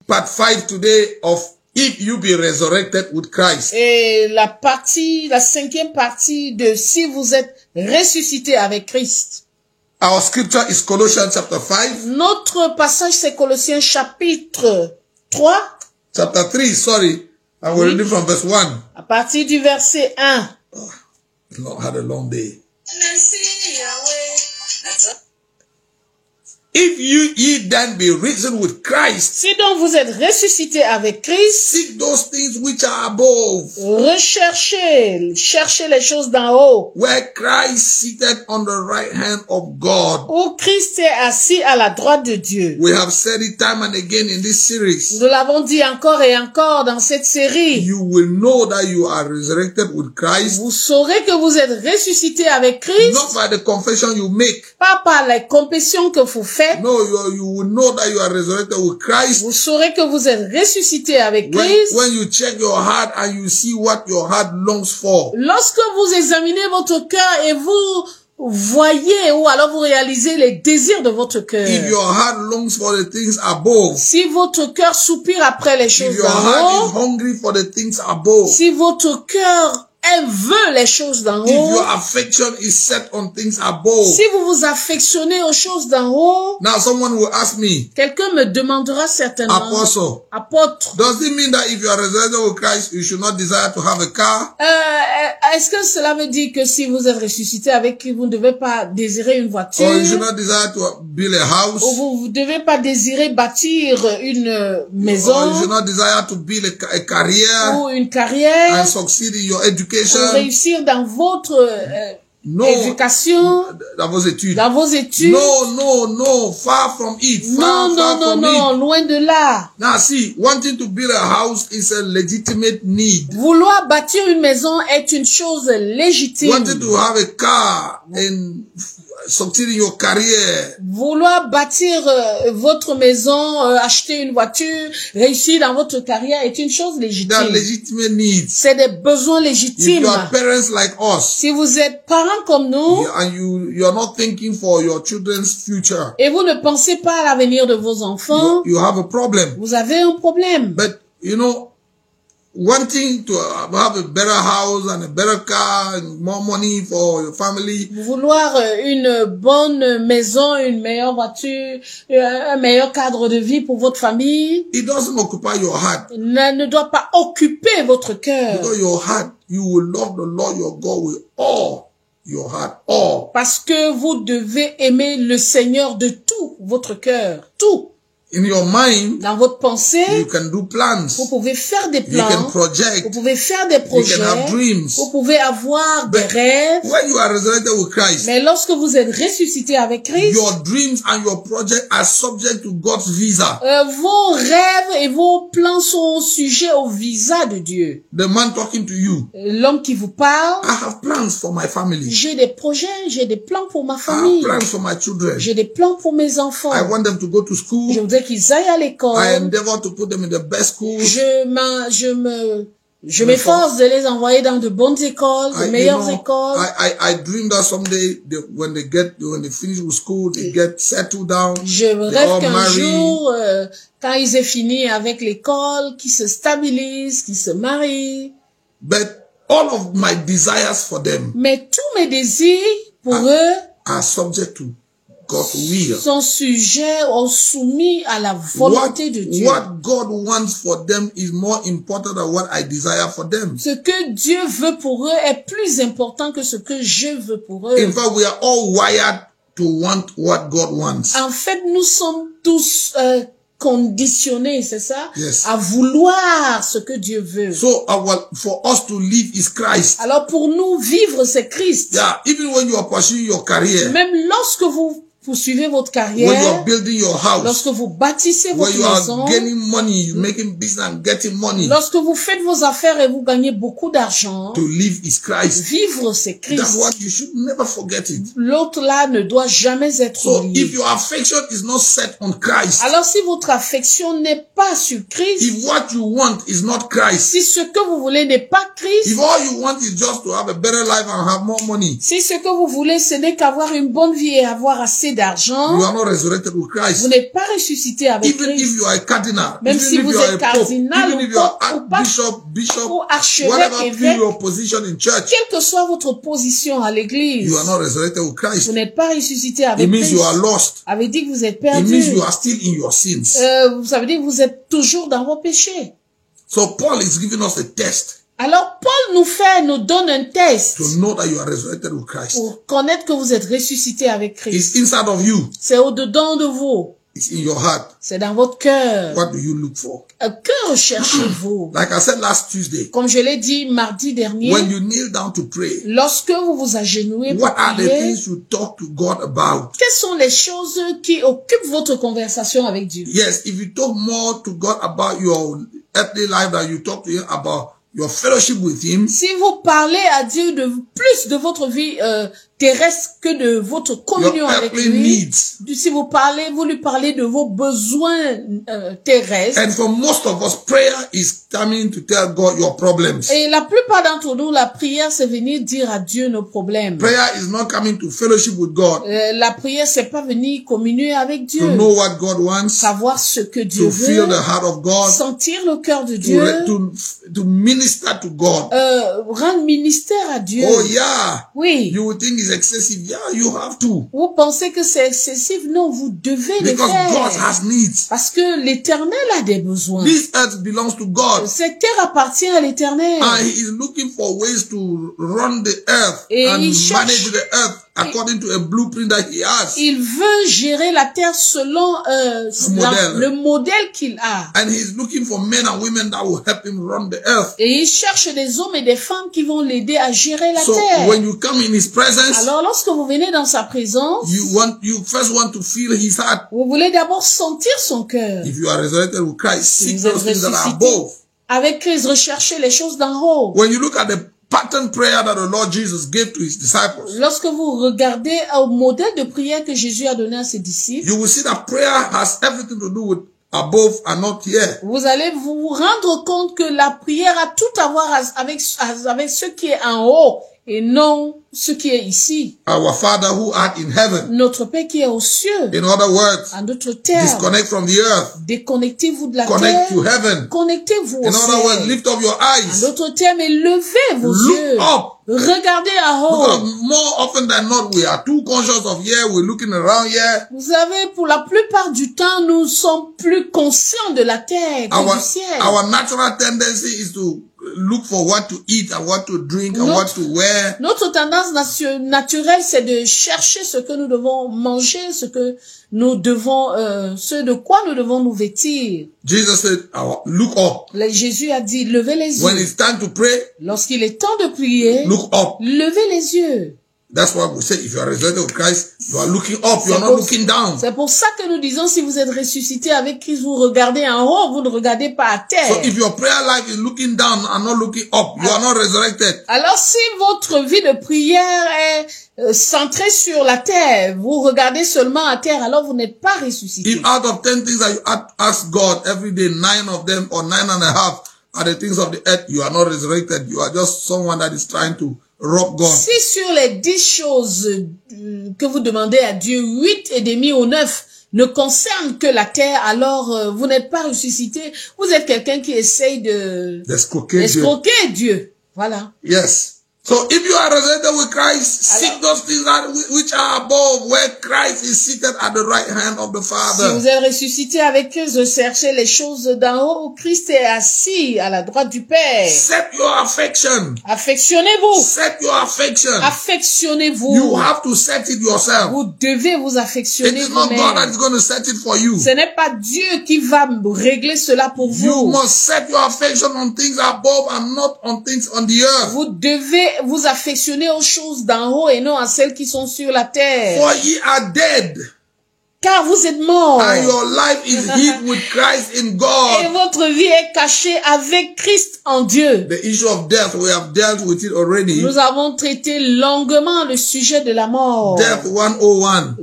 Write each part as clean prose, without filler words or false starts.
part 5 today of if you be resurrected with Christ. Et la 5e partie de si vous êtes ressuscité avec Christ. Our scripture is Colossians chapter 5. Notre passage c'est Colossiens chapitre 3. Chapter 3, sorry. I will read it from verse 1. À partir du verset 1. Oh, the Lord had a long day. If ye then be risen with Christ, si donc vous êtes ressuscité avec Christ, seek those things which are above, cherchez les choses d'en haut, where Christ seated on the right hand of God. Où Christ est assis à la droite de Dieu. We have said it time and again in this series. Nous l'avons dit encore et encore dans cette série. You will know that you are resurrected with Christ. Vous saurez que vous êtes ressuscité avec Christ. Not by the confession you make. Pas par les confessions que vous faites. No, you will know that you are resurrected with Christ. Vous saurez que vous êtes ressuscité avec Christ. When you check your heart and you see what your heart longs for. Lorsque vous examinez votre cœur et vous voyez ou alors vous réalisez les désirs de votre cœur. If your heart longs for the things above. Si votre cœur soupire après les choses d'en haut. If your heart is hungry for the things above. Si votre cœur elle veut les choses d'en haut. If your affection is set on things above. Si vous vous affectionnez aux choses d'en haut. Now someone will ask me. Quelqu'un me demandera certainement. Apostle. Apôtre. Does it mean that if you are resurrected with Christ, you should not desire to have a car? Est-ce que cela veut dire que si vous êtes ressuscité avec Christ, vous ne devez pas désirer une voiture? Or you should not desire to build a house? Ou vous ne devez pas désirer bâtir une maison? Or you should not desire to build a career? Ou une carrière? And succeed in your education? Pour réussir dans votre éducation, dans vos études. Dans vos études. No, far from it. Non, loin de là. Now see, wanting to build a house is a legitimate need. Vouloir bâtir une maison est une chose légitime. Wanting to have a car and succeed in your career. Vouloir bâtir votre maison, acheter une voiture, réussir dans votre carrière est une chose légitime. They are legitimate needs. C'est des besoins légitimes. If you are parents like us, si vous êtes parents comme nous, and you are not thinking for your children's future, et vous ne pensez pas à l'avenir de vos enfants, you have a problem. Vous avez un problème. But you know, wanting to have a better house and a better car and more money for your family. Vouloir une bonne maison, une meilleure voiture, un meilleur cadre de vie pour votre famille. It doesn't occupy your heart. Ne doit pas occuper votre cœur. Because your heart, you will love the Lord your God with all your heart, all. Parce que vous devez aimer le Seigneur de tout votre cœur, tout. In your mind, dans votre pensée, you can do plans. Vous pouvez faire des plans. You can project. Vous pouvez faire des projets. You can have dreams. Vous pouvez avoir des rêves. When you are resurrected with Christ, mais lorsque vous êtes ressuscité avec Christ, your dreams and your project are subject to God's visa. Vos rêves et vos plans sont sujets au visa de Dieu. The man talking to you. L'homme qui vous parle. I have plans for my family. J'ai des projets, j'ai des plans pour ma famille. I have plans for my children. J'ai des plans pour mes enfants. I want them to go to school. Je voudrais qu'ils aillent à l'école. I endeavor to put them in the best schools. Je m'efforce de les envoyer dans de bonnes écoles, de meilleures écoles. I dream that someday when they finish with school, they get settled down. Je rêve qu'un jour, quand ils aient fini avec l'école, qu'ils se stabilisent, qu'ils se marient. But all of my desires for them. Mais tous mes désirs pour eux are subject to God's will. Sont sujets ou soumis à la volonté de Dieu. What God wants for them is more important than what I desire for them. Ce que Dieu veut pour eux est plus important que ce que je veux pour eux. In fact, we are all wired to want what God wants. En fait, nous sommes tous conditionnés, c'est ça? Yes. À vouloir ce que Dieu veut. So for us to live is Christ. Alors pour nous, vivre c'est Christ. Yeah, even when you are pursuing your career. Même lorsque vous poursuivez votre carrière, when you are building your house, lorsque vous bâtissez votre maison, when you are gaining money, making business and getting money, lorsque vous faites vos affaires et vous gagnez beaucoup d'argent, to live is Christ. Vivre c'est Christ. That's what you should never forget it. L'autre là ne doit jamais être oublié. If your affection is not set on Christ, alors si votre affection n'est pas sur Christ, if what you want is not Christ, si ce que vous voulez n'est pas Christ, if all you want is just to have a better life and have more money, si ce que vous voulez ce n'est qu'avoir une bonne vie et avoir assez assez d'argent, you are not resurrected with Christ. vous n'êtes pas ressuscité avec Even if Christ. you are a cardinal, Même even si if vous you are êtes a pope, cardinal even ou if you are pope ou pape bishop, ou archevêque, whatever be évêque, your position in church, quelle que soit votre position à l'église, you are not resurrected with Christ. vous n'êtes pas ressuscité It avec means Christ. you are lost. Avait dit que vous êtes It means perdu. you are still in your sins. Ça veut dire que vous êtes toujours dans vos péchés. So Paul is giving us a test Alors Paul nous donne un test to know that you are resurrected with Christ. pour connaître que vous êtes ressuscité avec Christ. It's inside of you. C'est au-dedans de vous. It's in your heart. C'est dans votre cœur. What do you look for? Que recherchez-vous? Like I said last Tuesday, Comme je l'ai dit mardi dernier, when you kneel down to pray, lorsque vous vous agenouillez pour what are the prier, things you talk to God about? quelles sont les choses qui occupent votre conversation avec Dieu? Yes, if you talk more to God about your earthly life than you talk to Him about your fellowship with Him, Si vous parlez à Dieu de plus de votre vie terrestre que de votre communion your avec earthly lui, needs. si vous lui parlez de vos besoins terrestres, And for most of us, prayer is coming to tell God your problems. et la plupart d'entre nous, la prière, c'est venir dire à Dieu nos problèmes. Prayer is not coming to fellowship with God, La prière, c'est pas venir communier avec Dieu, to know what God wants, savoir ce que Dieu to feel veut, the heart of God, sentir le cœur de Dieu, to minister to God. rendre ministère à Dieu. Oh yeah, Oui. you would think it's excessive. Yeah, you have to. Vous pensez que c'est excessif? Non, vous devez le Because God faire. has needs. Parce que l'Éternel a des besoins. This earth belongs to God. Cette terre appartient à l'Éternel. And He is looking for ways to run the earth Et and il cherche- manage the earth according to a blueprint that He has. Il veut gérer la terre selon modèle. le modèle qu'il a. And He's looking for men and women that will help Him run the earth. Et il cherche des hommes et des femmes qui vont l'aider à gérer la So terre. when you come in His presence, Alors lorsque vous venez dans sa présence, you first want to feel His heart. vous voulez d'abord sentir son cœur. If you are resurrected with Christ, seek Vous êtes those things that are ressuscité. above. Avec Christ, recherchez les choses d'en haut. When you look at the pattern prayer that the Lord Jesus gave to His disciples, Lorsque vous regardez au modèle de prière que Jésus a donné à ses disciples, you will see that prayer has everything to do with above and not here. vous allez vous rendre compte que la prière a tout à voir avec ce qui est en haut et non ce qui est ici. Our Father who art in heaven. Notre Père qui est aux cieux. In other words, En d'autres termes, disconnect from the earth. déconnectez-vous de la Connect terre. to heaven. Connectez-vous au In other words, ciel. lift up your En eyes. d'autres termes, élevez vos Look yeux. up. Regardez en haut. Because more often than not, we are too conscious of here. We're looking around here. Vous savez, pour la plupart du temps, nous sommes plus conscients de la terre que du ciel. Our natural tendency is to look for what to eat and what to drink and what to wear. Notre tendance naturelle, c'est de chercher ce que nous devons manger, ce de quoi nous devons nous vêtir. Jesus said, look up. Jésus a dit, levez les yeux. When it's time to pray, Lorsqu'il est temps de prier, look up. levez les yeux. That's why we say, if you are resurrected with Christ, you are looking up, you are not looking down. C'est pour ça que nous disons, si vous êtes ressuscité avec Christ, vous regardez en haut, vous ne regardez pas à terre. So if your prayer life is looking down and not looking up, you are not resurrected. Alors si votre vie de prière est centrée sur la terre, vous regardez seulement à terre, alors vous n'êtes pas ressuscité. If out of 10 things that you ask God every day, 9 of them or 9.5 are the things of the earth, you are not resurrected. You are just someone that is trying to rob God. Si sur les 10 choses que vous demandez à Dieu, 8,5 ou 9 ne concernent que la terre, alors vous n'êtes pas ressuscité. Vous êtes quelqu'un qui essaye d'escroquer Dieu. Voilà. Yes. So if you are resurrected with Christ, seek those things which are above, where Christ is seated at the right hand of the Father. Si vous êtes ressuscité avec Christ, cherchez les choses d'en haut où Christ est assis à la droite du Père. Set your affection. Affectionnez-vous. Set your affection. Affectionnez-vous. You have to set it yourself. Vous devez vous It affectionner is not God that vous-même. is going to set it for you. Ce n'est pas Dieu qui va régler cela pour You vous. must set your affection on things above and not on things on the earth. Vous devez vous affectionner aux choses d'en haut et non à celles qui sont sur la terre. For ye are dead, Car vous êtes morts. and your life is hid with Christ in Et God. votre vie est cachée avec Christ en Dieu. The issue of death, we have dealt with it already. Nous avons traité longuement le sujet de la mort. Death 101.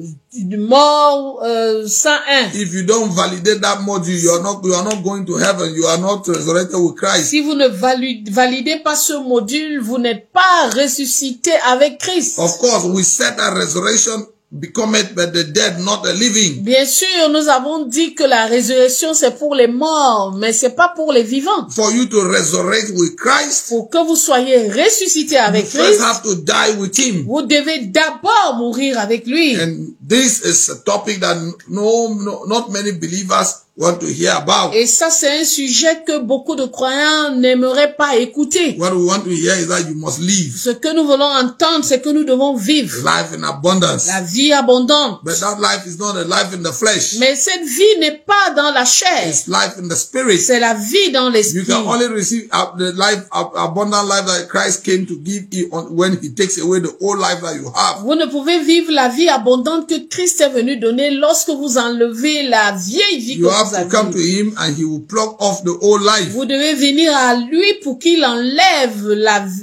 Mort 101. If you don't validate that module, you are not going to heaven. You are not resurrected with Christ. Si vous ne validez pas ce module, vous n'êtes pas ressuscité avec Christ. Of course, we set that resurrection becometh but the dead, not the living. Bien sûr, nous avons dit que la résurrection c'est pour les morts, mais c'est pas pour les vivants. For you to resurrect with Christ, Pour que vous soyez ressuscités you avec first Christ, have to die with him. vous devez d'abord mourir avec lui. And this is a topic that not many believers want to hear about. Et ça, c'est un sujet que beaucoup de croyants n'aimeraient pas écouter. What we want to hear is that you must live Ce que nous voulons entendre, c'est que nous devons vivre life in abundance. la vie abondante. But that life is not a life in the flesh. Mais cette vie n'est pas dans la chair, It's life in the spirit. c'est la vie dans You l'esprit. can only receive the life, abundant life that Christ came to give you when he takes away the old life that you have. Vous ne pouvez vivre la vie abondante que Christ est venu donner lorsque vous enlevez la vieille vie que You vous have to come to avez. him and he will pluck off the old life. Vous devez venir à lui pour qu'il enlève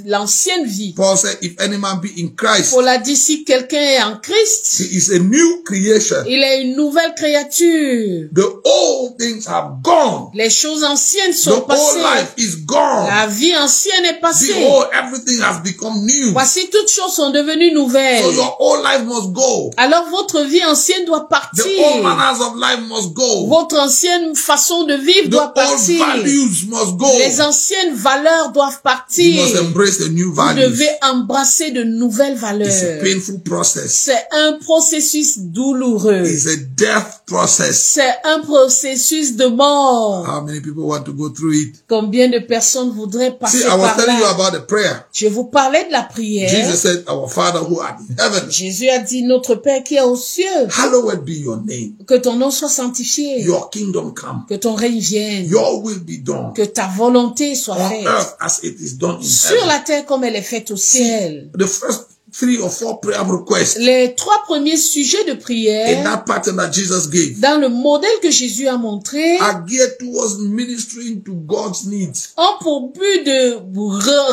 l'ancienne vie. Paul said, if any man be in Christ, Paul a dit, si quelqu'un est en Christ, he is a new creation. il est une nouvelle créature. The old things have gone. Les choses anciennes The sont old passées. life is gone. La vie ancienne est passée. Behold, everything has become new. Voici, toutes choses sont devenues nouvelles. So your old life must go. Alors votre vie ancienne doit The partir. old manners of life must go. Votre ancienne façon de vivre The doit old partir. values must go. Les anciennes valeurs doivent You partir. must embrace the new Vous values. devez embrasser de nouvelles It's a valeurs. painful process. C'est un processus douloureux. It's a death process. C'est un processus de mort. How many people want to go through it? Combien de personnes voudraient passer See, I was par telling you là? about the prayer. Je vous parlais de la prière. Jesus said, our Father who art in heaven, Jésus a dit, notre Père qui est aux cieux, hallowed be your name. que ton nom soit sanctifié, Your kingdom come. que ton règne vienne, Your will be done que ta volonté soit on faite, earth as it is done in sur heaven. la terre comme elle est faite au ciel. The first 3 or 4 prayer requests Les 3 premiers sujets de in prière, that pattern that Jesus gave dans le modèle que Jésus a montré, are geared towards ministering to God's needs. ont pour but de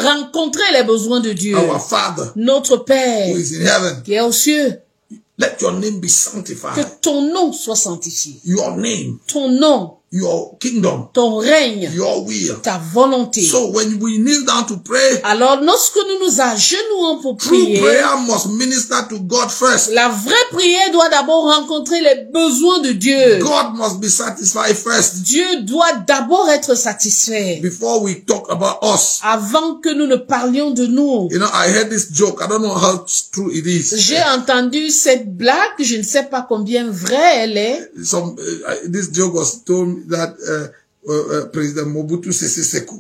rencontrer les besoins de Dieu. Our Father Notre who Père is in heaven, qui est aux cieux, let your name be que sanctified. ton nom soit sanctifié. Your name, Ton nom, your kingdom, ton règne, your will. ta volonté. So when we kneel down to pray, Alors, lorsque nous nous agenouillons pour true prier, prayer must minister to God first. la vraie prière doit d'abord rencontrer les besoins de Dieu. God must be satisfied first Dieu doit d'abord être satisfait before we talk about us. avant que nous ne parlions de nous. You know, I heard this joke. I don't know how true it is. J'ai entendu cette blague, je ne sais pas combien vraie elle est. This joke was told me that President Mobutu Sese Seko,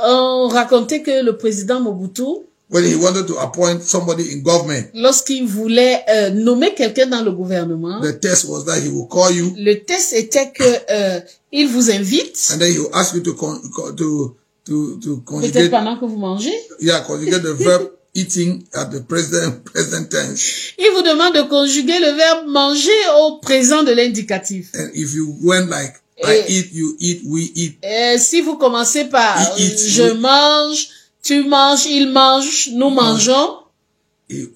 On racontait que le président Mobutu, when he wanted to appoint somebody in government, lorsqu'il voulait nommer quelqu'un dans le gouvernement, the test was that he will call you le test était que il vous invite, and then he will ask you to peut-être conjugate, pendant que vous mangez, conjugate the verb eating at the present tense. il vous demande de conjuguer le verbe manger au présent de l'indicatif. And if you went like, I eat, you eat, we eat, Si vous commencez par Il eat, je oui. mange, tu manges, il mange, nous mangeons, he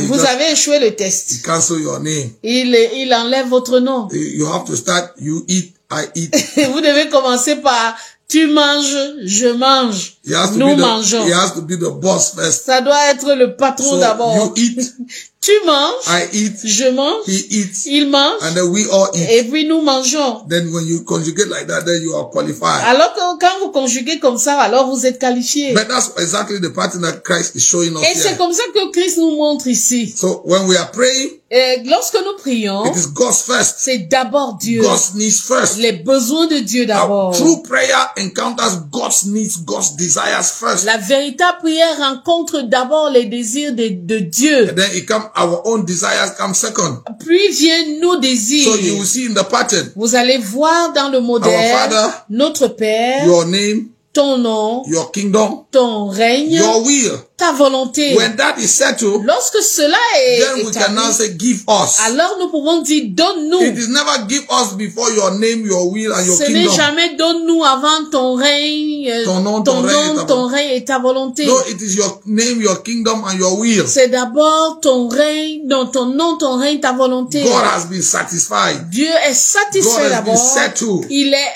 vous just avez échoué le test. cancel your name. Il enlève votre nom. You have to start, you eat, I eat. Vous devez commencer par tu manges, je mange, He has to nous be mangeons. he has to be the boss first. Ça doit être le patron So d'abord. you eat, Tu manges, I eat, je mange, he eats, il mange, and then we all eat. et puis nous mangeons. Then when you conjugate like that, then you are qualified. Alors que quand vous conjuguez comme ça, alors vous êtes qualifié. But that's exactly the pattern that Christ is showing us Et c'est here. comme ça que Christ nous montre ici. So when we are praying, Et lorsque nous prions, it is God's first. c'est d'abord Dieu. God's needs first. Les besoins de Dieu Our d'abord. true prayer encounters God's needs, God's desires first. La véritable prière rencontre d'abord les désirs de Dieu. And then it comes, our own desires come second. Puis viennent nos désirs. So you will see in the pattern, Vous allez voir dans le modèle, Our Father, notre Père, your name, ton nom, your kingdom, ton règne, your will. ta volonté. When that is settled, Lorsque cela then est we can now établi, say, give us. alors nous pouvons dire donne-nous. It is never give us before your name, your will, and your Ce n'est kingdom. jamais donne-nous avant ton règne, Ton nom, ton règne, ton règne et ta volonté. No, it is your name, your kingdom, and your will. C'est d'abord ton règne, ton nom, ton règne, ta volonté. God has been satisfied. Dieu est God satisfait has been d'abord. settled. Il est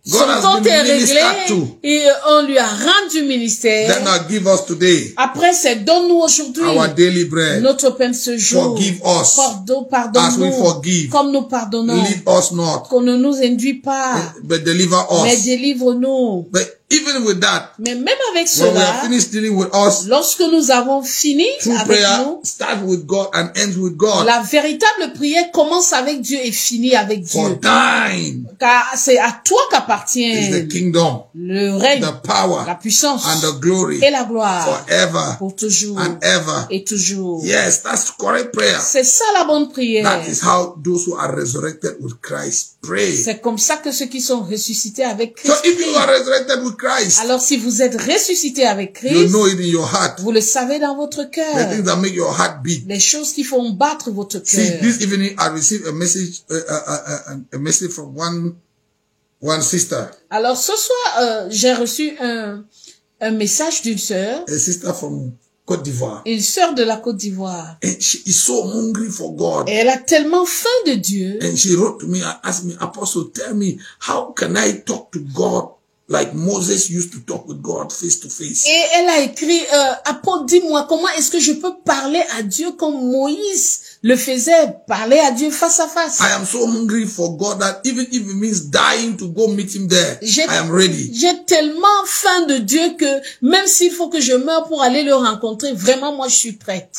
God son has compte been est ministered réglé to. et on lui a rendu ministère. Then now give us today Après, c'est donne-nous aujourd'hui our daily bread. notre pain de ce jour. Forgive us as we Pardonne-nous forgive. comme nous pardonnons. Lead us not, Qu'on ne nous induit pas, but deliver mais us. délivre-nous. But even with that, Mais même avec when we are cela, finished dealing with us, lorsque nous avons fini true avec prayer nous, starts with God and ends with God. la véritable prière commence avec Dieu et finit avec For Dieu. thine Car c'est à toi is the qu'appartient kingdom, le règne, the power, la puissance and the glory et la gloire forever pour toujours and ever. et toujours. Yes, that's correct prayer. C'est ça la bonne prière. That is how those who are resurrected with Christ pray. C'est comme ça que ceux qui sont ressuscités avec So Christ if you prient. are resurrected with Christ, Alors si vous êtes ressuscité avec you Christ, know it in your heart. vous le savez dans votre The cœur. things that make your heart beat. Les choses qui font battre votre See, cœur. this evening I received a message from one sister, Alors ce soir, j'ai reçu un message d'une sœur, a sister from Côte d'Ivoire, une sœur de la Côte d'Ivoire. and she is so hungry for God. Et elle a tellement faim de Dieu. And she wrote to me and asked me, Apostle, tell me, how can I talk to God like Moses used to talk with God face to face? Et elle a écrit, apôtre, dis-moi, comment est-ce que je peux parler à Dieu comme Moïse le faisait, parler à Dieu face à face? I am so hungry for God that even if it means dying to go meet him there, I am ready. J'ai tellement faim de Dieu que même s'il faut que je meure pour aller le rencontrer, vraiment, moi, je suis prête.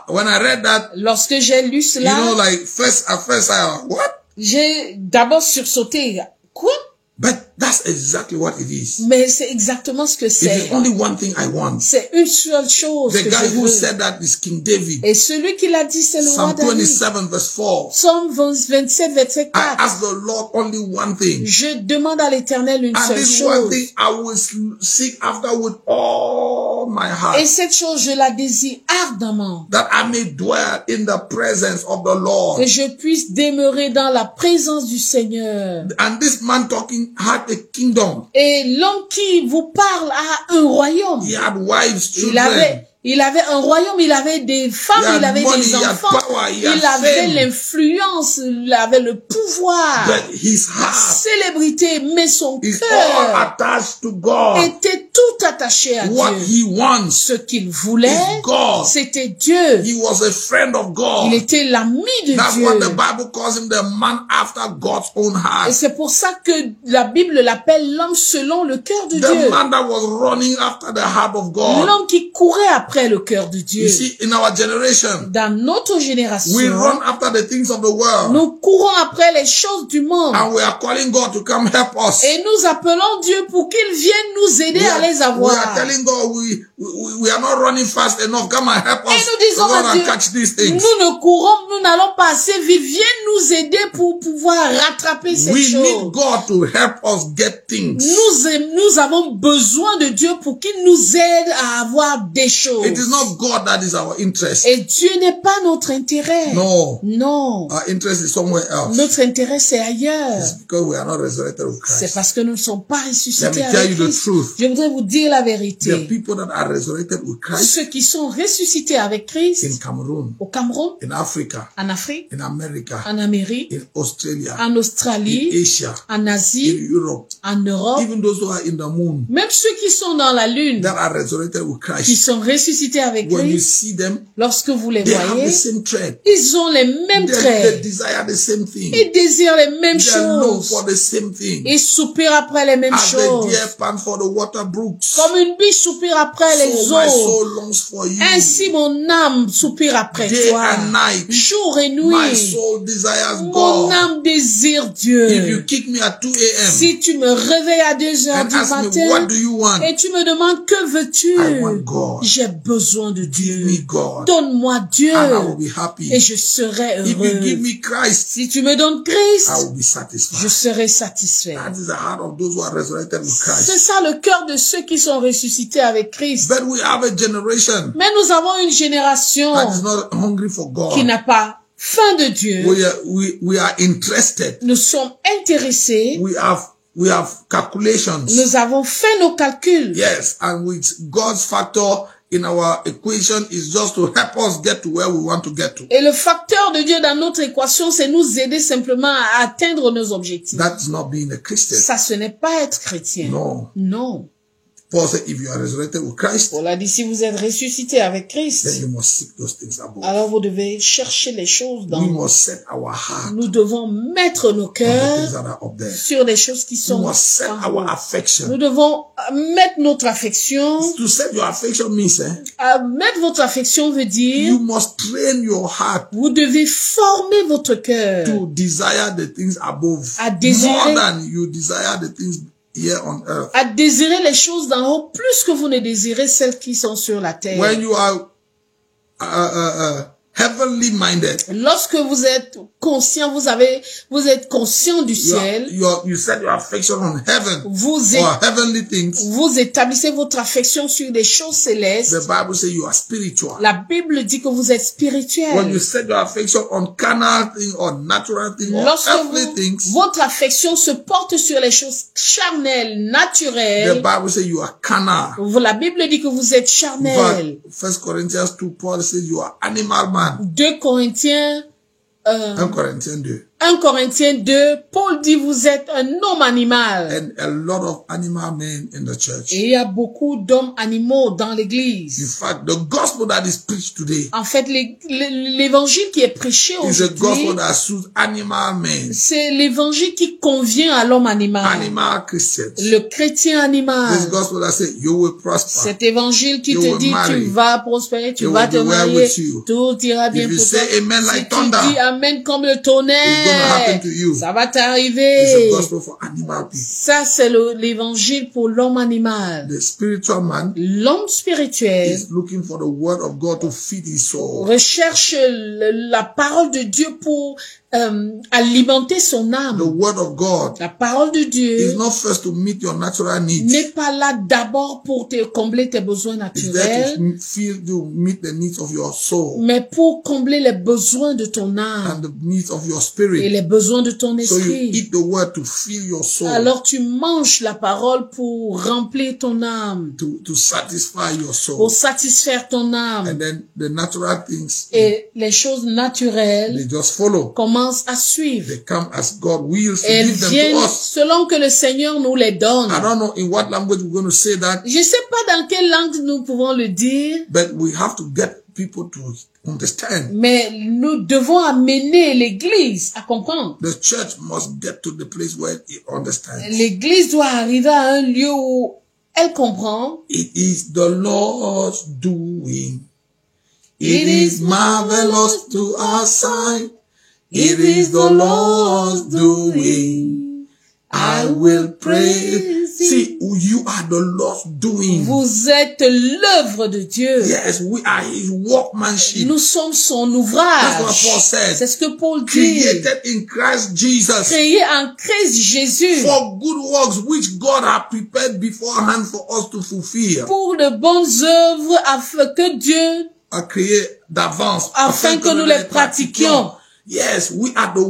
When I read that, Lorsque j'ai lu cela, you know, like at first I what? j'ai d'abord sursauté. Quoi? But that's exactly what it is. Mais c'est exactement ce que It c'est. is only one thing I want. C'est une seule chose The que guy je who veux. said that is King David. Et celui qui l'a dit, c'est le roi Psalm David. 27 verse 4. Psaume 27, verset I 4. ask the Lord only one thing. Je demande à l'Éternel une And seule this one chose. thing I will seek after with all my heart. Et cette chose, je la désire ardemment. That I may dwell in the presence of the Lord. Que je puisse demeurer dans la présence du Seigneur. And this man talking had a kingdom. Et l'homme qui vous parle a un royaume. He had wives, children. Il avait un royaume, il avait des femmes, il avait money, des enfants, power, il avait l'influence, il avait le pouvoir, but his la heart célébrité, mais son is all cœur attached to God. était tout attaché à What Dieu. he wants Ce qu'il voulait, is God. c'était Dieu. He was a friend of God. Il était l'ami de That's Dieu. what the Bible calls him, the man after God's own Et heart. c'est pour ça que la Bible l'appelle l'homme selon le cœur de The Dieu. man that was running after the heart of God. L'homme qui courait après le cœur de Dieu. You see, in our generation, Dans notre génération, we run after the things of the world. nous courons après les choses du monde. And we are calling God to come help us. Et nous appelons Dieu pour qu'il vienne nous aider à les We avoir. are telling God we are not running fast enough. Come and help Et us nous disons to run à and Dieu, catch these things. nous ne courons, nous n'allons pas assez vite. Viens nous aider pour pouvoir rattraper ces We choses. need God to help us get things. Nous avons besoin de Dieu pour qu'il nous aide à avoir des choses. It is not God that is our interest. Et Dieu n'est pas notre intérêt. No. Non. Our interest is somewhere else. Notre intérêt, c'est ailleurs. It's because we are not resurrected with C'est Christ. parce que nous ne sommes pas Let ressuscités me tell avec you the Christ. truth. Je voudrais vous dire la The vérité. people that are resurrected with Christ Ceux qui sont ressuscités avec Christ in Cameroon, au Cameroun, in Africa, en Afrique, in America, en Amérique, in Australia, en Australie, in Asia, en in Asie, Europe, en Europe, even those who are in the moon même ceux qui sont dans la lune, that are resurrected with qui Christ. sont ressuscités avec When you Christ, see them, lorsque vous les they have the voyez, same thread. ils ont les mêmes They traits. desire the same thing. Ils désirent les mêmes They long choses. for the same thing. Ils soupirent après les mêmes As the choses. deer pant for the water brooks, Comme une biche soupire après les so my eaux. soul longs for you. Ainsi mon âme soupire après Day toi. and night, Jour et my nuit, soul desires mon God. âme désire If you Dieu. kick me at 2 a.m. Si tu me réveilles à 2 heures and du ask me, what matin do you want? et tu me demandes que veux-tu, I want God. j'ai besoin de Give Dieu. me God. Donne-moi Dieu And I will be happy. et je serai If you give heureux. me Christ, Si tu me donnes I Christ, will be satisfied. je serai satisfait. That is the heart of those who are resurrected with C'est Christ. ça le cœur de ceux qui sont ressuscités avec Christ. But we have a generation Mais nous avons une génération that is not hungry for qui God. n'a pas faim de Dieu. We are interested. Nous sommes intéressés. We have calculations. Nous avons fait nos calculs. Yes, and with God's factor, in our equation is just to help us get to where we want to get to. Et le facteur de Dieu dans notre équation, c'est nous aider simplement à atteindre nos objectifs. That's not being a Christian. Ça, ce n'est pas être chrétien. No. Non. Paul said, if you are resurrected with Christ, Paul a dit, si vous êtes ressuscité avec then Christ, you must seek those things above. alors vous devez chercher les choses We dans... must set our heart Nous devons mettre nos on the things cœurs that are up there. sur les choses qui We sont must set en our haut. affection. Nous devons mettre notre affection. To set your affection means, Mettre votre affection veut dire, you must train your heart vous devez former votre cœur to desire the things above à désirer, more than you desire the things here on earth. à désirer les choses d'en haut plus que vous ne désirez celles qui sont sur la terre. When you are heavenly minded, Lorsque vous êtes conscient, vous êtes conscient du ciel, you set your affection on heaven vous or heavenly things. vous établissez votre affection sur des choses célestes. The Bible says you are spiritual. La Bible dit que vous êtes When spirituel. you set your affection on carnal things or natural things or Lorsque earthly things, votre affection se porte sur les choses charnelles, the naturelles, Bible says you are carnal. la Bible dit que vous êtes charnel. 1 Corinthians 2, Paul says you are animal man. 2 Corinthiens 1 Corinthians 2. 1 Corinthiens 2, Paul dit vous êtes un homme animal. And a lot of animal men in the church. Et il y a beaucoup d'hommes animaux dans In l'église. fact, the gospel that is preached today En fait, l'évangile qui est prêché is a aujourd'hui, gospel that suits animal men, c'est l'évangile qui convient à l'homme animal. animal Christians. Le chrétien animal. This gospel that says you will prosper. Cet évangile qui You te will dit marry. tu vas prospérer, tu You vas will te be well marier, with you. tout ira bien If you pour toi. say amen like Si tu thunder, dis amen comme le it's gonna happen tonnerre, to you. ça va It's a t'arriver. gospel for animal people. Ça, c'est l'évangile pour l'homme animal. The spiritual man L'homme spirituel is looking for the word of God to feed his soul. recherche la parole de Dieu pour alimenter son The âme. word of God La parole de is Dieu not first to meet your natural needs. n'est pas là d'abord pour te combler tes besoins It's there naturels, to meet the needs of your soul mais pour combler les besoins de ton âme and the needs of your et spirit. les besoins de ton So you esprit. eat the word to fill your soul, Alors tu manges la parole pour remplir ton âme, to satisfy your soul. pour satisfaire ton âme. And then the natural things, Et les choses they naturelles just follow. commencent à suivre. They come as God wills to Elles give them viennent to us. selon que le Seigneur nous les donne. I don't know in what language we're going to say that, Je sais pas dans quelle langue nous pouvons le dire, but we have to get people to understand. mais nous devons amener l'Église à comprendre. The church must get to the place where it understands. L'Église doit arriver à un lieu où elle comprend. It is the Lord's doing. It is marvelous to our sight. It is the Lord's doing. I will praise. See, you are the Lord's doing. Vous êtes l'œuvre de Dieu. Yes, we are His workmanship. Nous sommes son That's ouvrage. what Paul said. C'est ce que Paul dit. Created in Christ Jesus Créé en Christ Jésus for good works which God had prepared beforehand for us to fulfill. pour de bonnes œuvres afin que Dieu, A créé d'avance afin que nous les pratiquions. Yes, we are the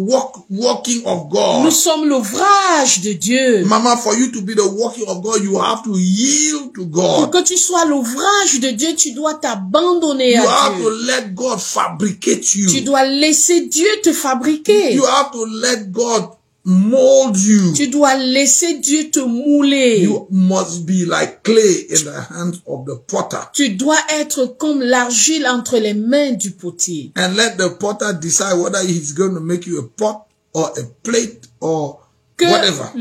working of God. Nous sommes l'ouvrage de Dieu. Mama, for you to be the working of God, you have to yield to Pour God. que tu sois l'ouvrage de Dieu, tu dois t'abandonner You à have to Dieu. let God fabricate Tu you. dois laisser Dieu te fabriquer. You have to let God mold you. Tu dois laisser Dieu te mouler. You must be like clay in the hands of the potter. Tu dois être comme l'argile entre les mains du potier. And let the potter decide whether he's going to make you a pot or a plate or Que whatever.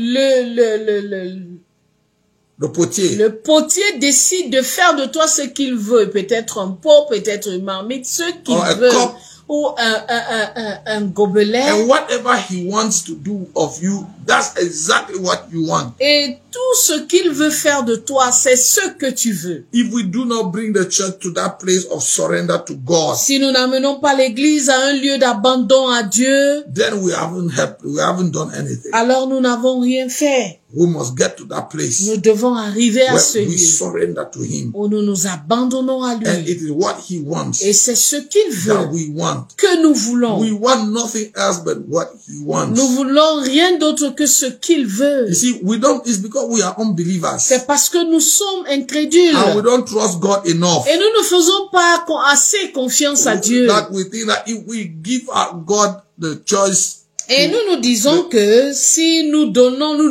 The potier. le potier décide de faire de toi ce qu'il veut. Peut-être un pot, peut-être une marmite, ce qu'il Or a veut. cup. Ou un gobelet. And whatever he wants to do of you, that's exactly what you want. Et tout ce qu'il veut faire de toi, c'est ce que tu veux. If we do not bring the church to that place of surrender to God, Si nous n'amenons pas l'église à un lieu d'abandon à Dieu, then we haven't helped, we haven't done anything. alors nous n'avons rien fait. We must get to that place Nous devons arriver à where ce we lieu surrender to Him. où nous nous abandonnons à And lui. it is what He wants Et c'est ce qu'il that veut we want. que nous voulons. We want nothing else but what He wants. Nous voulons rien d'autre que ce qu'il veut. You see, it's because we are unbelievers. C'est parce que nous sommes incrédules. And we don't trust God enough. Et nous ne faisons pas assez confiance à Dieu. That we think that if we give God the choice Et nous disons que si nous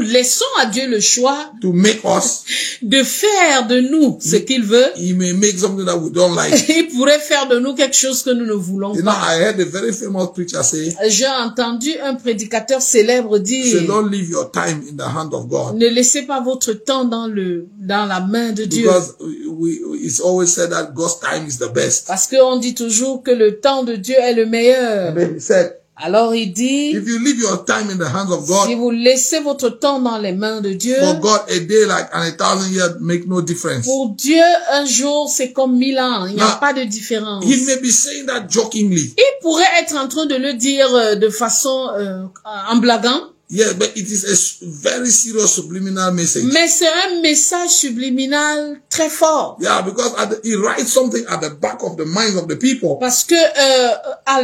laissons à Dieu le choix to make us, de faire de nous ce qu'il veut, He may make something that we don't like. il pourrait faire de nous quelque chose que nous ne voulons You know, pas. I heard a very famous preacher say, J'ai entendu un prédicateur célèbre say, dire, don't leave your time in the hand of God. ne laissez pas votre temps dans la main de Dieu. Because it's always said that God's time is the best. Parce qu'on dit toujours que le temps de Dieu est le meilleur. And then he said, Alors il dit, if you leave your time in the hands of si God, vous laissez votre temps dans les mains de Dieu, for God a day like and 1,000 years make no difference. pour Dieu, un jour, c'est comme 1000 ans. Il n'y a Now, pas de différence. He may be saying that jokingly. Il pourrait être en train de le dire de façon en blaguant. Yeah, but it is a very serious subliminal message. Mais c'est un message subliminal très fort. Yeah, because he writes something at the back of the minds of the people. Parce que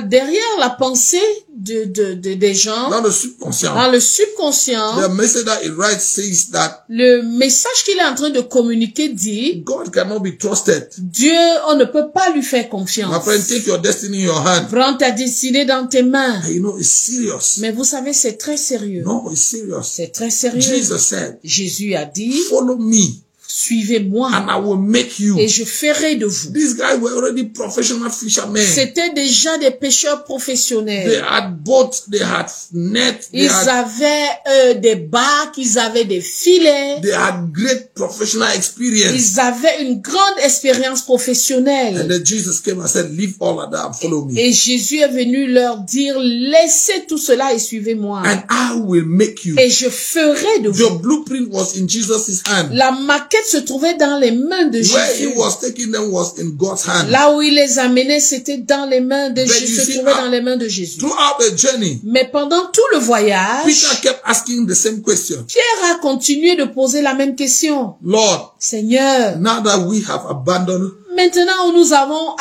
derrière la pensée des gens, Dans le subconscient. dans le subconscient, The message that he writes says that le message qu'il est en train de communiquer dit, God cannot be trusted. Dieu, on ne peut pas lui faire My confiance. friend, take your destiny in your hand. Prends ta destinée dans tes mains. And you know, it's serious. Mais vous savez, c'est très sérieux. No, it's serious. C'est très sérieux. Jesus said, Jésus a dit, follow me suivez-moi and I will make you. et je ferai de vous. These guys were already professional fishermen. C'était déjà des pêcheurs They professionnels. had boats, they had net, Ils avaient des barques, ils avaient des filets. they had great professional experience. Ils avaient une grande expérience And professionnelle. then Jesus came and said, leave all of that and follow me. Et Jésus est venu leur dire, laissez tout cela et suivez-moi. And I will make you. Et je ferai de The vous. blueprint was in Jesus' hand. La maquette se trouvait dans les mains de Where he Jésus. was taking them was in God's hand. Là où il les amenait, c'était dans les mains de But Jésus, you se see, trouvait dans les mains de Jésus. Throughout the journey, Mais pendant tout le voyage, Peter kept asking the same question. Pierre a continué de poser la même question. Lord, Seigneur, now that we have abandoned maintenant où nous avons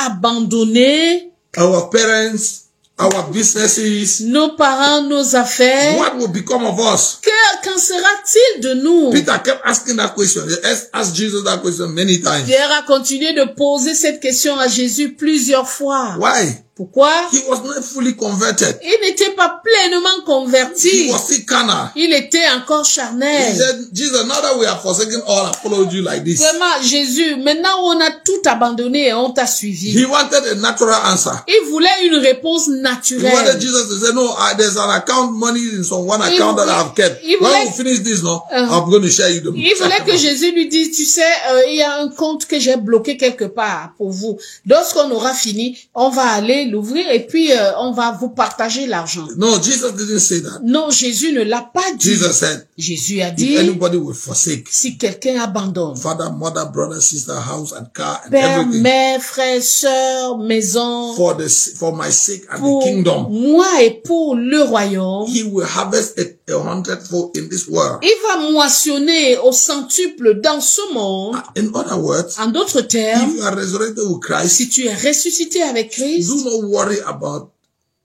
abandonné our parents, our businesses, nos parents, nos affaires, what will become of us? qu'en sera-t-il de nous? Peter kept asking that question. He asked Jesus that question many times. Pierre a continué de poser cette question à Jésus plusieurs fois. Why? Pourquoi? He was not fully converted. Il n'était pas pleinement He converti. was still carnal. Il était encore He charnel. said, Jesus, now that we have forsaken all, I followed you like this. Vraiment, Jésus, maintenant on a tout abandonné et on t'a suivi. He wanted a natural answer. Il voulait une réponse He wanted naturelle. Jesus to say, no, there's an account money in some one account that I've kept. he When voulait- we finish this, no, I'm going to share you the Il voulait que Jésus lui dise, tu sais, il y a un compte que j'ai bloqué quelque part pour vous. Lorsqu'on aura fini, on va aller l'ouvrir et puis on va vous partager l'argent. No, Jesus didn't say that. Non, Jésus ne l'a pas dit. Jesus said, Jésus a if dit, anybody will forsake si quelqu'un abandonne, father, mother, brother, sister, house and car and père, everything mère, frère, sœur, maison, for my sake and the pour kingdom, moi et pour le royaume, he will harvest a hundredfold in this world. il va moissonner au centuple dans ce monde. In other words, En d'autres termes, if you are resurrected with Christ, si tu es ressuscité avec Christ, do not worry about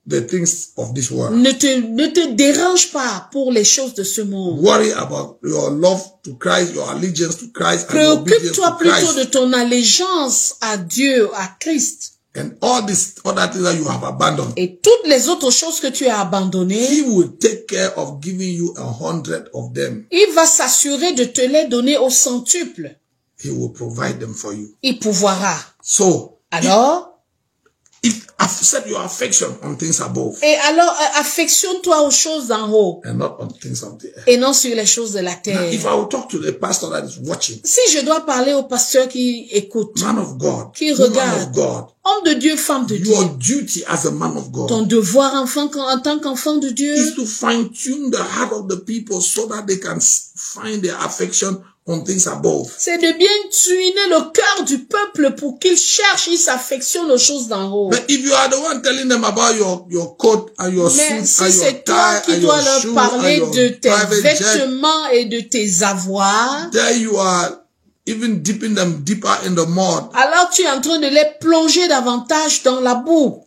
the things of this world. ne te dérange pas pour les choses de ce monde. Worry about your love to Christ, your allegiance to Christ, and your obedience to Préoccupe-toi plutôt Christ. de ton allégeance à Dieu, à Christ. And all these other things that you have abandoned, Et toutes les autres choses que tu as he abandonnées, will take care of giving you 100 of them. il va s'assurer de te les donner au centuple. He will provide them for you. Il pourvoira. So, Alors, if set your affection on things above et alors, affectionne-toi aux choses d'en haut and not on things of the earth. et non sur les choses de la Now, terre. if I will talk to the pastor that is watching, Si je dois parler au pasteur qui écoute, man of God, qui woman regarde, of God, Homme de Dieu, femme de Dieu. Your duty as a man of God Ton devoir en tant qu'enfant de Dieu, is to fine-tune the heart of the people so that they can find their affection on things above. c'est de bien tuiner le cœur du peuple pour qu'il cherche, il s'affectionne aux choses d'en haut. But if you are the one telling them about your coat and your Mais suit si and your c'est toi tie qui and dois your leur shoe parler and de your tes private jet, vêtements et de tes avoirs, there you are even dipping them deeper in the mud. alors tu es en train de les plonger davantage dans la boue.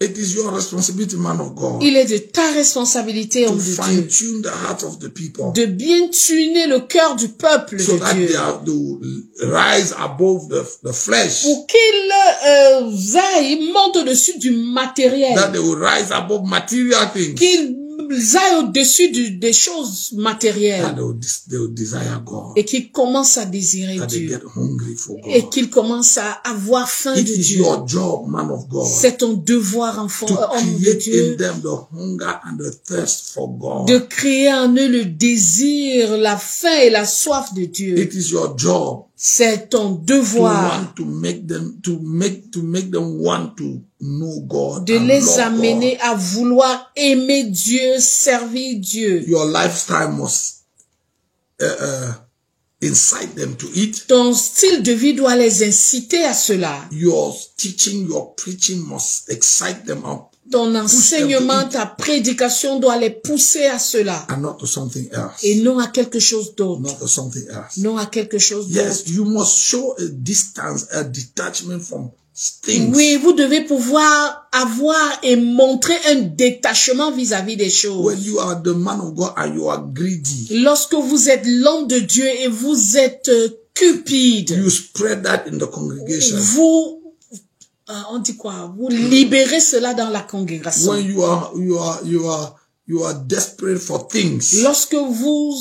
It is your responsibility, man of God, Il est de ta responsabilité, to homme de Dieu, fine-tune the heart of the people de bien tuner le cœur du peuple so de that Dieu, they have to rise above the flesh, pour qu'ils aillent, montent au-dessus du matériel, that they will rise above material things, qu'ils aillent au-dessus des choses that matérielles they will desire God, et qu'ils commencent à désirer that they Dieu get hungry for et God. qu'ils commencent à avoir faim It de is Dieu. your job, man of God, C'est ton devoir, enfant, to homme de create Dieu, in them the hunger and the thirst for God. de créer en eux le désir, la faim et la soif de Dieu. It is your job C'est ton to devoir want to make them want to know God de and les love amener à vouloir aimer Dieu, servir Dieu. God. Your lifestyle must incite them to eat. Ton style de vie doit les inciter à cela. Your teaching, your preaching must excite them up Ton enseignement, ta prédication doit les pousser à cela. and not to something else. Et non à quelque chose d'autre. Not to something else. Non à quelque chose Yes, d'autre. you must show a distance, a detachment from things. Oui, vous devez pouvoir avoir et montrer un détachement vis-à-vis des choses. When you are the man of God and you are greedy, Lorsque vous êtes l'homme de Dieu et vous êtes cupide, you spread that in the congregation. vous, on dit quoi? Vous libérez cela dans la congrégation. When you are desperate for things. Lorsque vous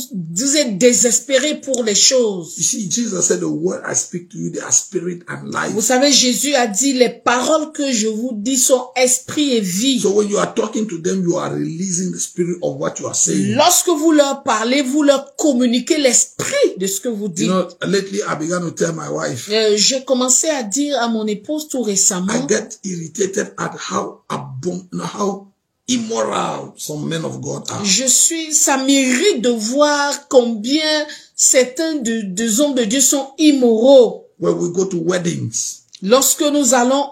êtes désespéré pour les choses. You see, Jesus said, the word I speak to you, they are spirit and life. Vous savez, Jésus a dit, les paroles que je vous dis sont esprit et vie. So when you are talking to them, you are releasing the spirit of what you are saying. Lorsque vous leur parlez, vous leur communiquez l'esprit de ce que vous dites. You know, lately I began to tell my wife, J'ai commencé à dire à mon épouse tout récemment, I get irritated at how immoral some men of God are. ça m'irrite de voir combien certains des hommes de Dieu sont immoraux. When we go to weddings, Lorsque nous allons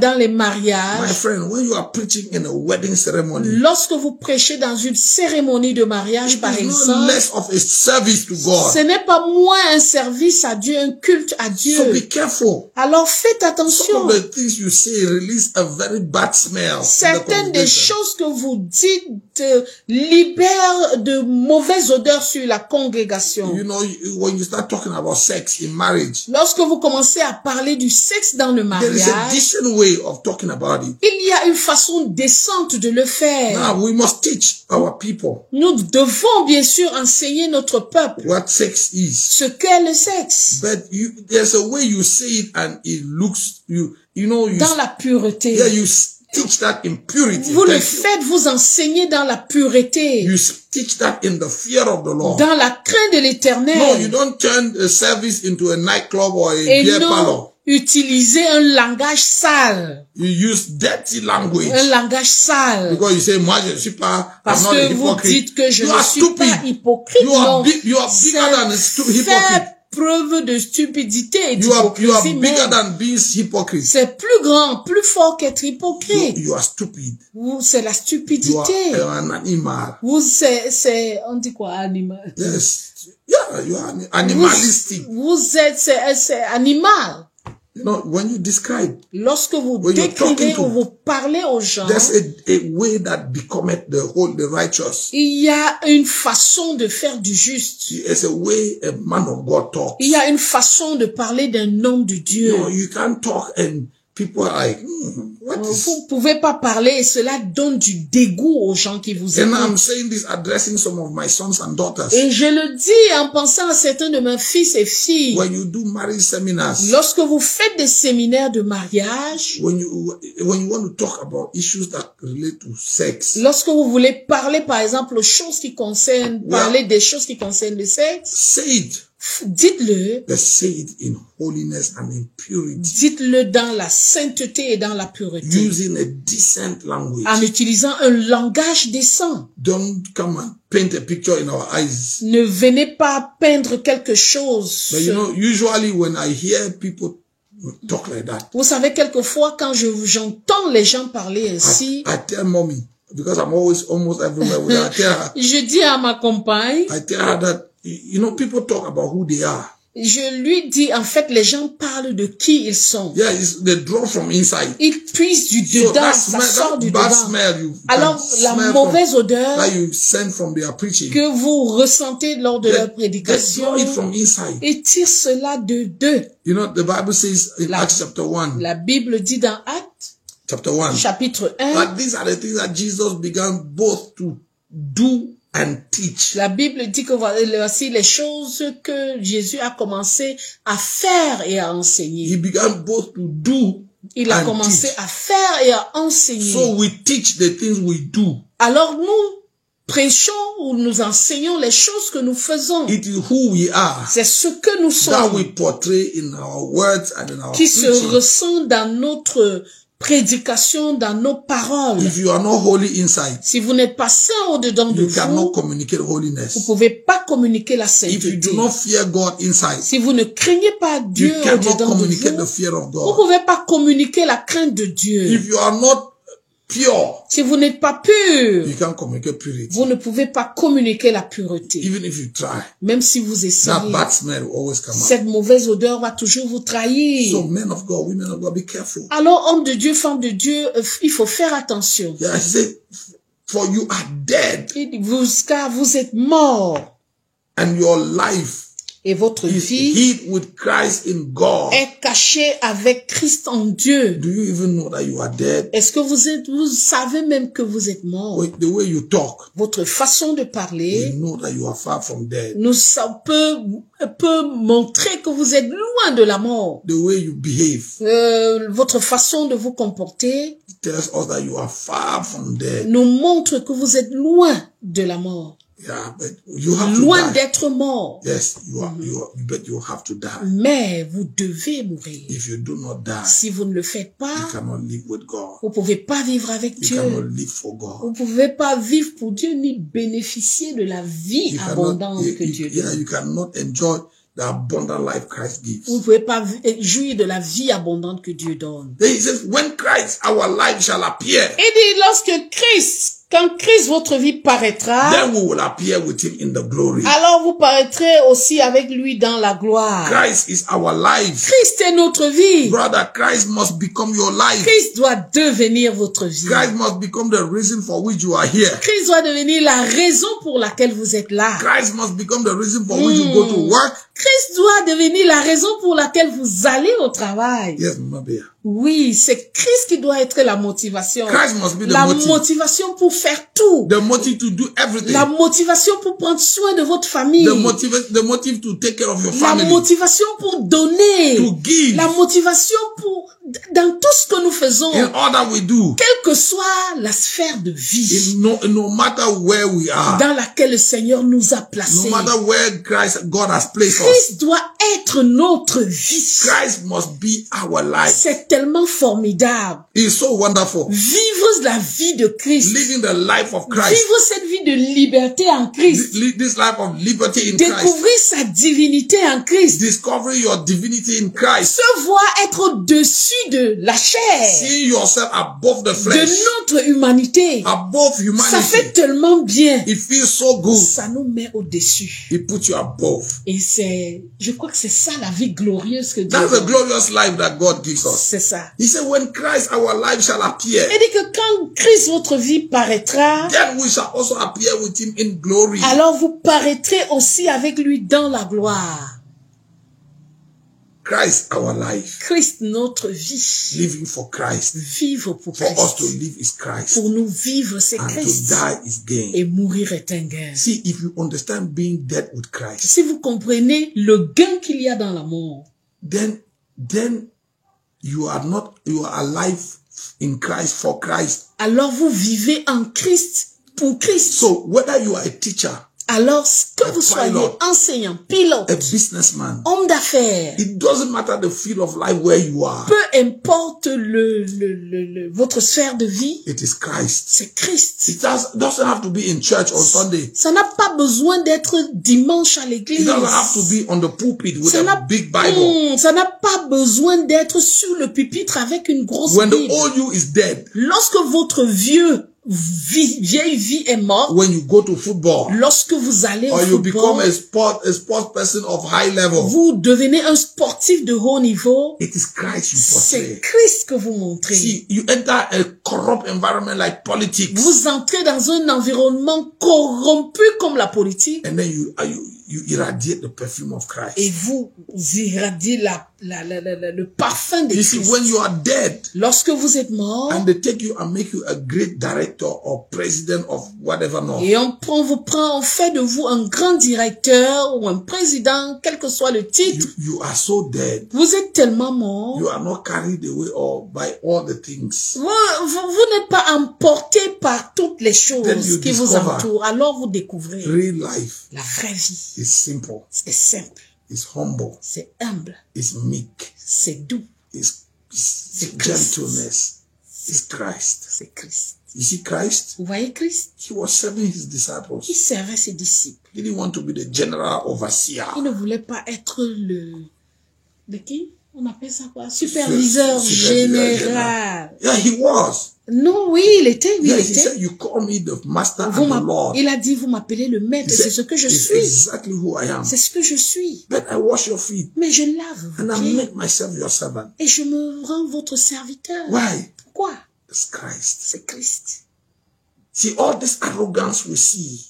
dans les my mariages, friend, when you are preaching in a wedding ceremony, lorsque vous prêchez dans une cérémonie de mariage, par it is not exemple, less of a service to God. ce n'est pas moins un service à Dieu, un culte à Dieu. So be careful. Alors faites Some attention. of the things you say release a very bad smell. in the Certaines des congregation. choses que vous dites libèrent de mauvaises odeurs sur la congrégation. You know, when you start talking about sex in marriage, Lorsque vous commencez à parler du sexe dans le there is a mariage, decent way of talking about it. il y a une façon décente de le faire. Now, we must teach our people Nous devons bien sûr enseigner notre peuple what sex is. ce qu'est le sexe But there's a way you say it and it looks, you know, dans la pureté. yeah, you teach that in purity. Vous le Thank you. faites, vous enseignez dans la pureté, You teach that in the fear of the Lord. dans la crainte de No, you l'Éternel, don't turn a service into a nightclub or a et beer non parlor. utiliser un langage sale, You use dirty language. un langage sale, Because you say, moi, je ne suis pas, I'm parce not a que vous hypocrite. dites que je You ne are suis stupid. pas hypocrite. You are Non, bigger than a c'est hypocrite. faire preuve de stupidité et You are d'hypocrisie bigger même. than being hypocrite. C'est plus grand, plus fort qu'être hypocrite. You are stupid. Vous, c'est la You stupidité. are an animal. Vous, on dit quoi, animal? Yes. Yeah, you are animalistic. Vous êtes, c'est animal. You know, when you describe, Lorsque vous When you're talking décrivez to- ou vous parlez aux gens, there's a way that becometh the righteous. il y a une façon de faire du juste. There's a way a man of God talks. Il y a une façon de parler d'un homme de Dieu. You know, you can't talk and people are like, what is... Vous ne pouvez pas parler et cela donne du dégoût aux gens qui vous And I'm écoutent. saying this addressing some of my sons and daughters. Et je le dis en pensant à certains de mes fils et filles. When you do marriage seminars, Lorsque vous faites des séminaires de mariage, when you want to talk about issues that relate to sex, lorsque vous voulez parler par exemple aux choses qui concernent, parler des choses qui concernent le sexe, say it. Dites-le. But say it in holiness and in purity. Dites-le dans la sainteté et dans la pureté. Using a decent language. En utilisant un langage décent. Don't come and paint a picture in our eyes. Ne venez pas peindre quelque chose. But you know, usually when I hear people talk like that, vous savez, quelquefois, quand j'entends les gens parler ainsi, I tell mommy, because I'm always almost everywhere with her, I tell her, je dis à ma compagne, I tell her that, you know, people talk about who they are. Je lui dis, en fait, les gens parlent de qui ils sont. Yeah, they draw from inside. Ils puissent du dedans, ça sort du dedans. Alors, la mauvaise odeur that you send from their preaching, que vous ressentez lors de leur prédication, they draw it from inside. Ils tirent cela de d'eux. You know, the Bible says in Acts chapter 1. La Bible dit dans Actes, chapitre 1, that these are the things that Jesus began both to do and teach. La Bible dit que voici les choses que Jésus a commencé à faire et à enseigner. He began both to do. Il a commencé à faire et à enseigner. So we teach the things we do. Alors nous prêchons ou nous enseignons les choses que nous faisons. It is who we are. C'est ce que nous sommes. That we portray in our words and in our qui preaching. se ressent dans notre prédication, dans nos paroles. If you are not holy inside, si vous n'êtes pas saint au-dedans de vous, cannot communicate holiness. vous ne pouvez pas communiquer la sainteté. If you do not fear God inside, si vous ne craignez pas Dieu au-dedans de vous, the fear of God. vous ne pouvez pas communiquer la crainte de Dieu. If you are not pure, si vous n'êtes pas pur, you can't communicate purity. Vous ne pouvez pas communiquer la pureté. Even if you try, même si vous essayez, that bad smell will always come out. Cette mauvaise odeur va toujours vous trahir. So men of God, women of God, be careful. Alors hommes de Dieu, femmes de Dieu, il faut faire attention. Yeah, I say, for you are dead. Car vous êtes morts. And your life et votre vie hid with Christ in God. Est cachée avec Christ en Dieu. Do you even know that you are dead? Est-ce que vous savez même que vous êtes mort? The way you talk, votre façon de parler, you know that you are far from dead. peut montrer que vous êtes loin de la mort. The way you behave, votre façon de vous comporter, tells us that you are far from dead. Nous montre que vous êtes loin de la mort. Yeah, but you have loin d'être mort. Yes, but you have to die. Mais vous devez mourir. If you do not die, si vous ne le faites pas, you cannot live with God. Vous pouvez pas vivre avec Dieu. You cannot live for God. Vous pouvez pas vivre pour Dieu ni bénéficier de la vie abondante que Dieu donne. Yeah, you cannot enjoy the abundant life Christ gives. Vous ne pouvez pas jouir de la vie abondante que Dieu donne. Then he says, when Christ, our life, shall appear. Et dit, quand Christ, votre vie paraîtra, then we will appear with him in the glory. Alors vous paraîtrez aussi avec lui dans la gloire. Christ is our life. Christ est notre vie. Brother, Christ must become your life. Christ doit devenir votre vie. Christ must become the reason for which you are here. Christ doit devenir la raison pour laquelle vous êtes là. Christ must become the reason for which you go to work. Christ doit devenir la raison pour laquelle vous allez au travail. Yes, Mabia. Oui, c'est Christ qui doit être la motivation. Christ must be the la motive. Motivation pour faire tout. The motive to do everything. La motivation pour prendre soin de votre famille. The motive to take care of your family. La motivation pour donner. To give. La motivation pour dans tout ce que nous faisons. In all that we do. Quelle que soit la sphère de vie. No matter where we are. Dans laquelle le Seigneur nous a placés. No matter where God has placed us. Christ doit être notre vie. Christ must be our life. C'est tellement formidable. It's so wonderful. Vivre la vie de Christ. Living the life of Christ. Vivre cette vie de liberté en Christ. This life of liberty in Christ. Découvrir sa divinité en Christ. Discover your divinity in Christ. Se voir être au-dessus de la chair. See yourself above the flesh. De notre humanité. Above humanity. Ça fait tellement bien. It feels so good. Ça nous met au-dessus. It puts you above. Et je crois que c'est ça la vie glorieuse que Dieu That's the glorious life that God gives us. C'est ça. He said, when Christ our life shall appear. Il dit que quand Christ votre vie paraîtra, then we shall also appear with him in glory. Alors vous paraîtrez aussi avec lui dans la gloire. Christ our life. Christ notre vie. Living for Christ. Vivre pour Christ. Christ. For us to live is Christ. Pour nous vivre c'est and Christ. To die is gain. Et mourir est un gain. See, if you understand being dead with Christ. Si vous comprenez le gain qu'il y a dans la mort. Then you are alive in Christ for Christ. Alors vous vivez en Christ pour Christ. So whether you are a teacher. Alors que vous soyez pilot, enseignant, pilote, a businessman, homme d'affaires, it doesn't matter the field of life where you are. peu importe votre sphère de vie, It is Christ. c'est Christ. It doesn't have to be in church on Sunday. Ça n'a pas besoin d'être dimanche à It l'église. doesn't have to be on the pulpit with a big Bible. Ça n'a pas besoin d'être sur le pupitre avec une grosse When the Bible. old you is dead, Lorsque votre vieille vie est morte, when you go to football, lorsque vous allez au or you become football, a sport person of high level, vous devenez un sportif de haut niveau, it is Christ you c'est portray. Christ que vous montrez. See, you enter a corrupt environment like politics, Vous entrez dans un environnement corrompu comme la politique and then you irradiate the perfume of Christ. et vous irradiez le parfum de You see, Christ. when you are dead, Lorsque vous êtes mort, and they take you and make you a great director or president of whatever not, et on fait de vous un grand directeur ou un président, quel que soit le titre, you are so dead. vous êtes tellement mort, You are not carried away or by all the things. vous n'êtes pas emporté par toutes les Then choses you qui vous discover entourent. Alors vous découvrez real life la vraie vie. is simple, C'est simple, is humble, c'est humble, is meek, c'est doux, is C'est Christ. gentleness, is Christ. c'est Christ. You see, Christ, Vous voyez Christ? he was serving his Il disciples. servait ses disciples. He didn't want to be the general overseer. Il ne voulait pas être de qui? On appelle ça quoi? Superviseur Superviseur général. Yeah, he was. Non, oui, il était, oui, Yeah, il he était. said, you call me the master and the Lord. Il a dit, vous m'appelez le maître, He c'est said, ce que je it's suis. exactly who I am. C'est ce que je suis. But I wash your feet Mais je lave and vos I pieds make myself your servant. et je me rends votre serviteur. Why? Pourquoi? It's Christ. C'est Christ. See, all this arrogance we see,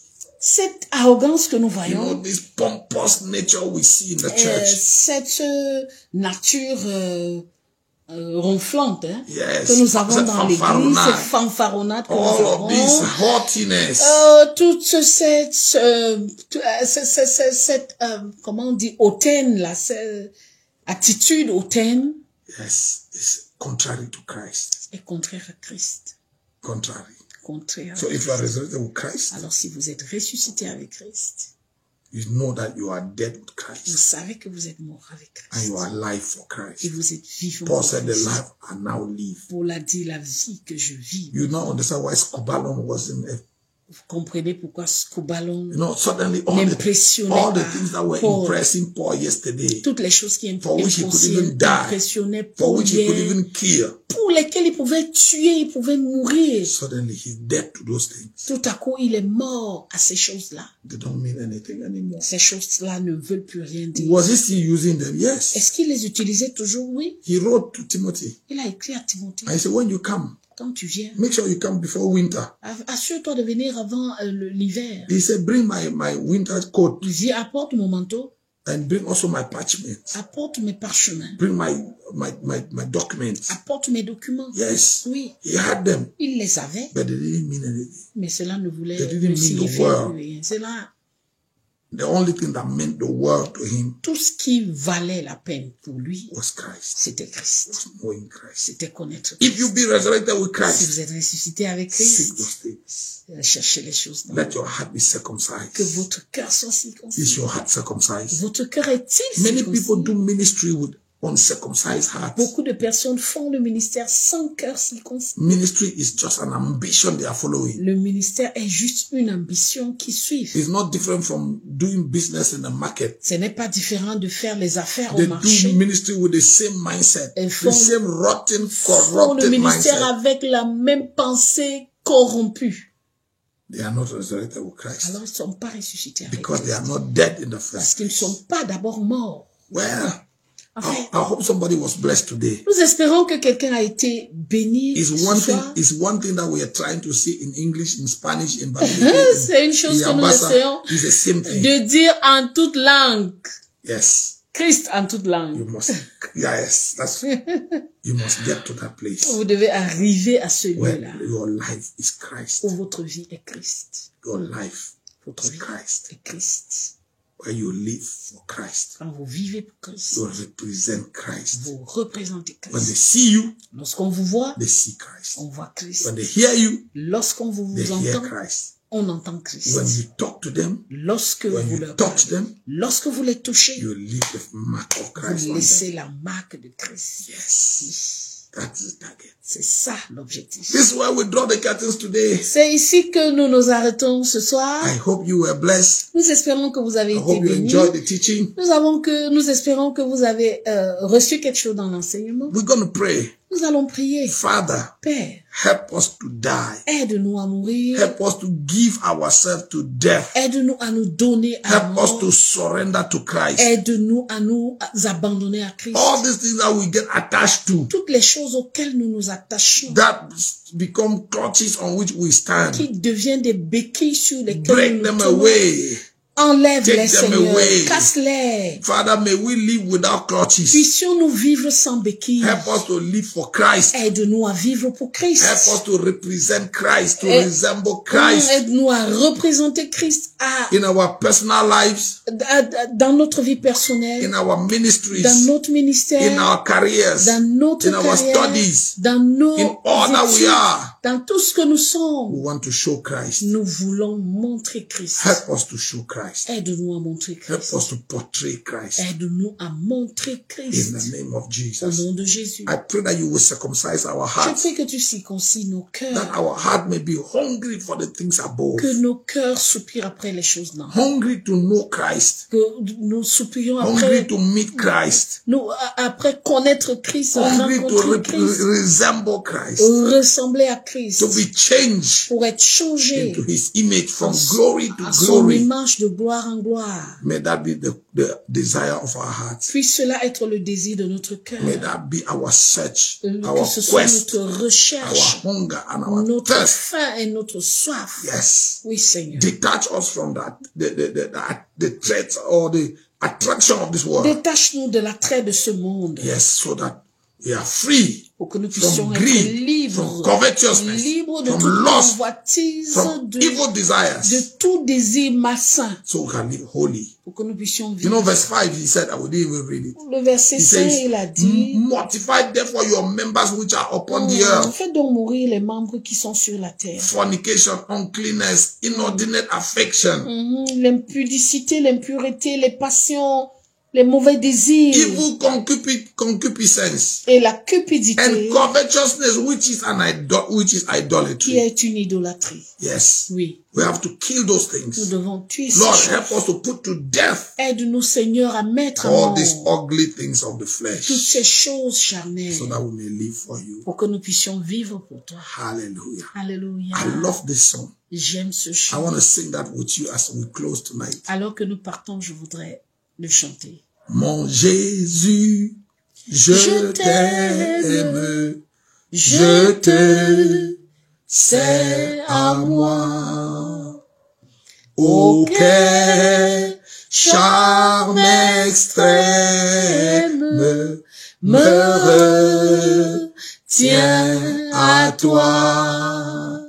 Cette arrogance que nous you know, voyons, this pompous nature we see in the church. cette nature ronflante Yes. que nous avons Cette dans l'église, fanfaronnade. cette fanfaronnade que nous All avons, of this haughtiness. toute cette comment on dit, hautaine, là, cette attitude hautaine Yes, it's contrary to Christ. est contraire à Christ. Contrary. Contraire à So if Christ. you are resurrected with Christ, Alors si vous êtes ressuscité avec Christ, you know that you are dead with vous Christ savez que vous êtes mort avec and Christ. you are alive for Et Christ. vous êtes vivant Paul pour said, the Christ. life I now live. Paul a dit la vie que je vis. You now understand why Scobalon wasn't a, Vous comprenez pourquoi Scobalon you know, suddenly n'impressionnait all the pas things that were Paul. impressing Paul yesterday, Toutes les choses qui for which he could even die, impressionnaient for Paul which he could hier, even kill, pour lesquels il pouvait tuer, il pouvait mourir. suddenly he's dead to those things. Tout à coup, il est mort à ces choses-là. They don't mean anything anymore. Ces choses-là ne veulent plus rien dire. Was he still using them? Yes. Est-ce qu'il les utilisait toujours? Oui. He wrote to Timothy. Il a écrit à Timothée, I said, when you come, quand tu viens, make sure you come before winter. assure-toi de venir avant l'hiver. He said, bring my winter coat Il dit, apporte mon manteau, and bring also my parchment. apporte mes parchemins, Bring my documents. apporte mes documents. Yes. Oui, He had them, il les avait, but they didn't mean anything. mais cela ne voulait They didn't ne mean the signifier world. rien. Cela, The only thing that meant the world to him tout ce qui valait la peine pour lui, was Christ. c'était Christ. Was knowing Christ. C'était connaître If you Christ. be resurrected with Si Christ, vous êtes ressuscité avec seek Christ, those things. cherchez les choses dans Let your heart be circumcised. que votre cœur soit Is circoncis. your heart circumcised? Votre cœur est-il Many circoncis? people do ministry with uncircumcised hearts. Beaucoup de personnes font le ministère sans cœur circoncis. Ministry is just an ambition they are following. Le ministère est juste une ambition qui suit. It's not different from doing business in the market. Ce n'est pas différent de faire les affaires They au do marché. ministry with the same mindset, Ils the font- same rotten, Font le corrupted ministère mindset. avec la même pensée corrompue. They are not resurrected with Christ Alors ils ne sont pas ressuscités avec because they Christ. are not dead in the Parce first qu'ils ne place. sont pas d'abord morts. Well, Enfin, I hope somebody was blessed today. nous espérons que quelqu'un a été béni It's ce one thing. soir. It's one thing that we are trying to see in English, in Spanish, in Bangladesh. C'est une chose que nous essayons It's the same thing. de dire en toute langue. Yes, Christ en toute you langue. must. Yes, that's. You must get to that place Vous devez arriver à ce where lieu-là your life is Christ. où votre vie est Christ. Your life Votre is vie Christ. est Christ. Where you live for Christ. Quand vous vivez pour Christ, You represent Christ. vous représentez When they Christ. see you, Lorsqu'on vous voit, they see Christ. on voit Christ. When they hear you, Lorsqu'on vous they hear entend, Christ. on entend Christ. When you talk to them, Lorsque when vous you leur touch parlez, them, lorsque vous les touchez, you leave the mark of Christ vous on them. laissez la marque de Christ. Yes. That's the target. C'est ça l'objectif. This is where we draw the curtains today. C'est ici que nous nous arrêtons ce soir. I hope you were blessed. Nous espérons que vous avez I été hope you bénis. enjoyed the teaching. Nous espérons que vous avez reçu quelque chose dans l'enseignement. We're going to pray. Nous allons prier. Father, Père, help us to die. aide-nous à mourir. Help us to give ourselves to death. Aide-nous à nous donner à Help us mort. to surrender to Christ. Aide-nous à nous abandonner à Christ. All these things that we get attached to, Toutes les choses auxquelles nous nous attachons, that become clutches on which we stand. qui deviennent des béquilles sur lesquelles Break nous them nous tenons, away. enlève-les, Take them Seigneur. away. Casse-les. Father, may we live without clutches. Puissions-nous vivre sans béquilles. Help us to live for Christ. Aide-nous à vivre pour Christ. Help us to represent Christ, to resemble Christ Aide-nous à représenter Christ in our personal lives, dans notre vie personnelle, in our ministries, dans notre ministère, in our careers, dans notre in our carrière, studies, dans nos in all that we études, are. dans tout ce que nous sommes. We want to show Christ. Nous voulons montrer Christ. Help us to show Christ. Aide-nous à montrer Help Christ. us to portray Christ Aide-nous à montrer Christ. in the name of Au Jesus. nom de Jésus. I pray that you will circumcise our Je hearts, prie que tu circoncis nos that cœurs. our heart may be hungry for the things above, Que nos cœurs soupirent après les choses d'en haut. hungry to know Christ, Que nous soupirions hungry après, to meet Christ, après connaître Christ, hungry to rencontrer Christ, resemble Christ, ressembler à Christ, to be changed pour être changé into his image from glory to à son glory. image de gloire en gloire. May that be the desire of our hearts. Puisse cela être le désir de notre cœur. May that be our search, Que our ce soit quest, notre recherche, our hunger and our notre thirst. faim et notre soif. Yes. Oui, Seigneur. Detach us from that, the threat or the attraction of this world. Détache-nous de l'attrait de ce monde Yes, so that we are free pour que nous puissions from être greed, libres, from covetousness, libres de from toute lust, convoitise, from de evil desires, tout désir malsain, so we can live holy. pour que nous puissions You vivre. know, verse 5, he said, I will even read it. Le verset He 5, says, il a dit, mortify therefore your members which are upon the earth. faites donc mourir les membres qui sont sur la terre. Fornication, uncleanness, inordinate affection, L'impudicité, l'impureté, les passions, les mauvais désirs evil concupiscence, et la and cupidité covetousness, which is qui idolatry. est une idolâtrie. Yes, Oui, we have to kill those nous things. devons tuer ces Lord, choses. help us to put to death Aide-nous, Seigneur, à mettre à all mort these ugly things of the toutes flesh, ces choses charnelles so that we may live for you. pour que nous puissions vivre pour toi. Hallelujah. Alléluia. I love this song. J'aime ce I chant. want to sing that with you as we close tonight. Alors que nous partons, je voudrais le chanter. Mon Jésus, je t'aime, je te sais à moi. Ô quel charme extrême me retient à toi.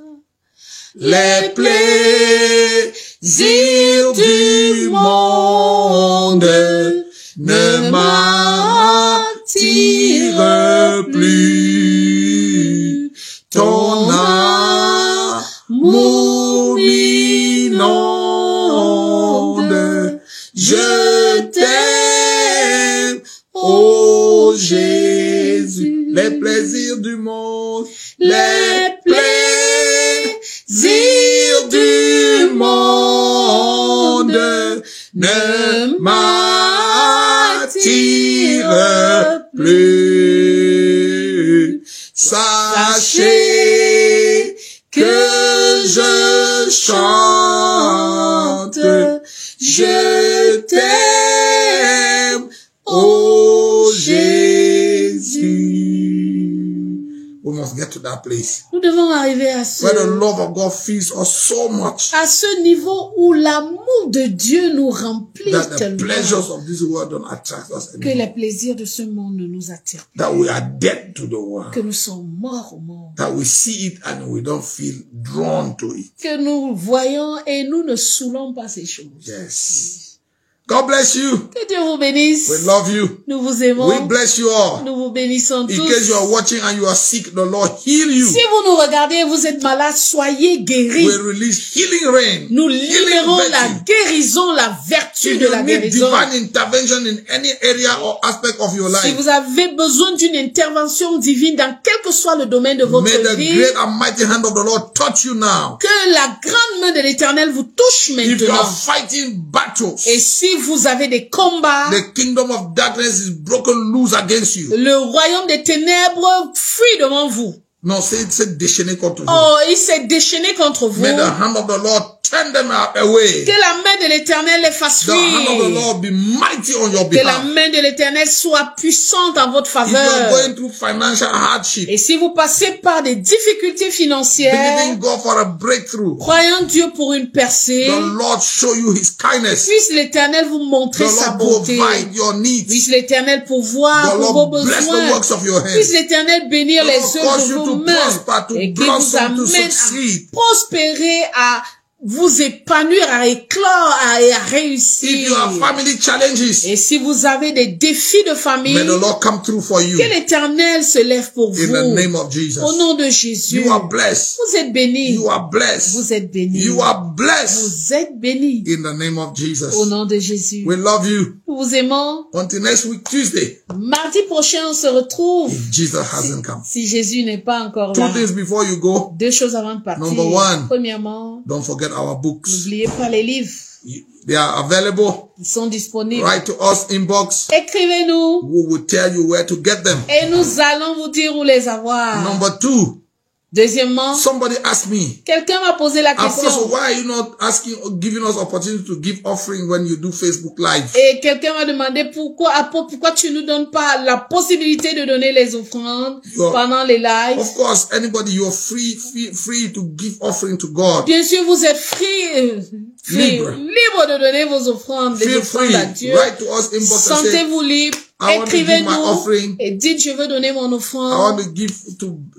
Les plaisirs du monde ne m'attirent plus. Ton amour m'inonde. Je t'aime, ô Jésus. Les plaisirs du monde, les plaisirs du monde ne m'attirent plus. Sachez que je chante, je t'aime, ô Jésus. We must get to that place Nous devons arriver à where the ce love of God fills us so much niveau où l'amour de Dieu nous remplit that the tellement pleasures of this world don't attract us que anymore. les plaisirs de ce monde ne nous attirent pas, That we are dead to the world. que nous sommes morts au monde, That we see it and we don't feel drawn to it. que nous voyons et nous ne saoulons pas ces choses. Yes. God bless you. Que Dieu vous bénisse. We love you. Nous vous aimons. We bless you all. Nous vous bénissons tous. In case you are watching and you are sick, the Lord heal you. Si vous nous regardez et vous êtes malade, soyez guéris. We release healing rain. Nous libérons la guérison, la vertu de la guérison. Divine intervention in any area or aspect of your life. Si vous avez besoin d'une intervention divine dans quel que soit le domaine de votre vie, may the great and mighty hand of the Lord touch you now. Que la grande main de l'Éternel vous touche maintenant. If you are fighting battles, et si vous avez des combats, the kingdom of darkness is broken loose against you. Le royaume des ténèbres fuit devant vous. Non, c'est déchaîné contre vous. Oh, il s'est déchaîné contre vous. May the hand of the Lord turn them away. Que la main de l'Éternel les fasse fuir. The hand of the Lord be mighty on your behalf. Que la main de l'Éternel soit puissante en votre faveur. If you are going through financial hardship, et si vous passez par des difficultés financières, believing God for a breakthrough, croyant Dieu pour une percée, the Lord show you His kindness. Puisse l'Éternel vous montrer sa bonté. Provide your needs. Puisse l'Éternel pourvoir pour vos besoins. Bless the works of your hands. Puisse l'Éternel bénir les œuvres de vos mains et qu'il vous amène à prospérer, à vous épanouir, à éclore, à réussir. If you have family challenges, et si vous avez des défis de famille, may the Lord come through for you. Que l'Éternel se lève pour vous. In the name of Jesus. Au nom de Jésus. You are blessed. Vous êtes bénis. You are blessed. Vous êtes bénis. You are blessed. Vous êtes bénis. In the name of Jesus. Au nom de Jésus. We love you. Nous vous aimons. Until next week, Tuesday. Mardi prochain, on se retrouve. If Jesus hasn't come. Si Jésus n'est pas encore là. 2 days before you go. 2 choses avant de partir. Number 1. Premièrement, don't forget our books. N'oubliez pas les livres. They are available. Ils sont disponibles. Write to us inbox. Écrivez-nous. We will tell you where to get them. Et nous allons vous dire où les avoir. Number 2. Deuxièmement, somebody asked me, quelqu'un m'a posé la question. Apostle, why are you not giving us opportunity to give offering when you do Facebook Live? Et quelqu'un m'a demandé pourquoi tu nous donnes pas la possibilité de donner les offrandes pendant les lives. Of course, anybody, you're free to give offering to God. Bien sûr, vous êtes libre de donner vos offrandes, les offrandes à Dieu. Write to us inbox. Sentez-vous libre. Écrivez-nous et dites je veux donner mon offrande. I want to give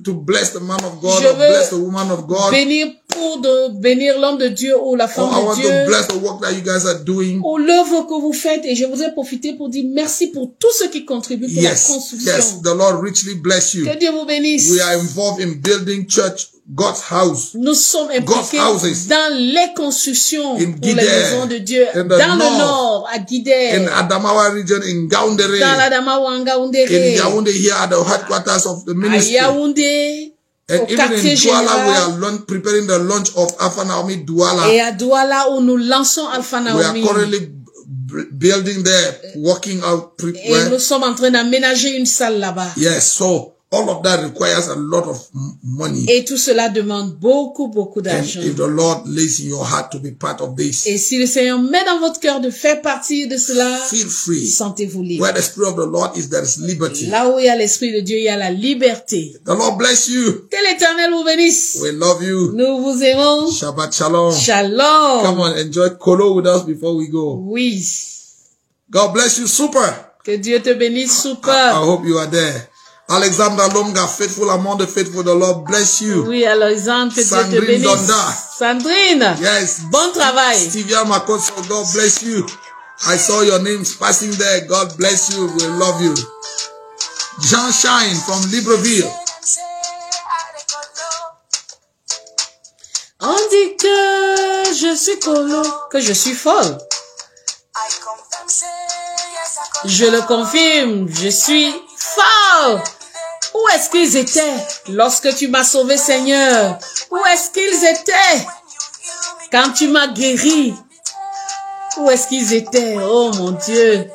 to bless the man of God, or bless the woman of God. Bénir l'homme de Dieu ou la femme de Dieu. I want to bless the work that you guys are doing. Ou l'œuvre que vous faites, et je voudrais profiter pour dire merci pour tous ceux qui contribuent pour la construction. Yes, the Lord richly bless you. Que Dieu vous bénisse. We are involved in building church, God's house. Nous sommes impliqués dans les constructions pour les maisons de Dieu dans le nord, à Guidère. In Adamawa region, in Gaoundéré. Dans l'Adamawa, en Gaoundéré. In Yaoundé, here at the headquarters of the ministry. À Yaoundé. And even in Douala, we are preparing the launch of Alpha Naomi Douala. Et à Douala, où nous lançons Alpha Naomi. We are currently building there, working out. Et nous sommes en train d'aménager une salle là-bas. Yes, so all of that requires a lot of money. Et tout cela demande beaucoup d'argent. And if the Lord lays in your heart to be part of this, et si le Seigneur met dans votre cœur de faire partie de cela, feel free. Sentez-vous libre. Where the Spirit of the Lord is, there is liberty. Là où il y a l'Esprit de Dieu, il y a la liberté. The Lord bless you. Que l'Éternel vous bénisse. We love you. Nous vous aimons. Shabbat shalom. Shalom. Come on, enjoy Kolo with us before we go. Oui. God bless you, super. Que Dieu te bénisse, super. I hope you are there. Alexander Longa, faithful among the faithful, the Lord bless you. Oui, Alexandre, que Dieu te bénisse. Donda. Sandrine. Yes. Bon travail. Stevia Makoso, God bless you. I saw your names passing there. God bless you. We love you. Jean Shine from Libreville. On dit que je suis colo, que je suis folle. Je le confirme, je suis folle. Où est-ce qu'ils étaient lorsque tu m'as sauvé, Seigneur? Où est-ce qu'ils étaient quand tu m'as guéri? Où est-ce qu'ils étaient? Oh mon Dieu!